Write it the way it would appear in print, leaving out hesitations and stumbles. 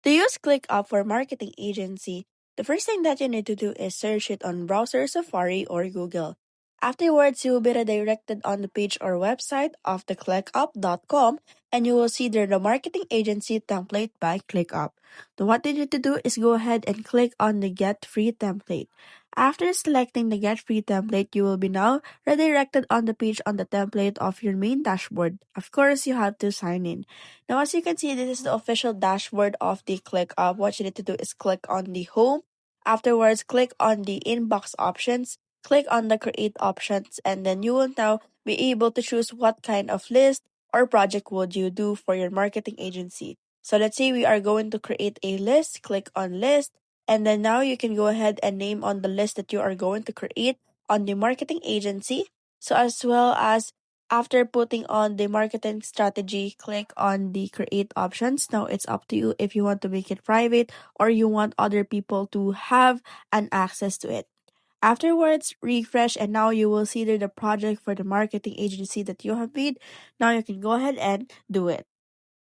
To use ClickUp for marketing agency, the first thing that you need to do is search it on browser Safari or Google. Afterwards, you will be redirected on the page or website of the clickup.com and you will see there the marketing agency template by ClickUp. So what you need to do is go ahead and click on the get free template. After selecting the get free template, you will be now redirected on the page on the template of your main dashboard. Of course, you have to sign in. Now, as you can see, this is the official dashboard of the ClickUp. What you need to do is click on the home. Afterwards, click on the inbox options, click on the create options, and then you will now be able to choose what kind of list or project would you do for your marketing agency. So let's say we are going to create a list, click on list, and then now you can go ahead and name on the list that you are going to create on the marketing agency. So as well as after putting on the marketing strategy, click on the create options. Now it's up to you if you want to make it private or you want other people to have an access to it. Afterwards, refresh and now you will see there the project for the marketing agency that you have made. Now you can go ahead and do it.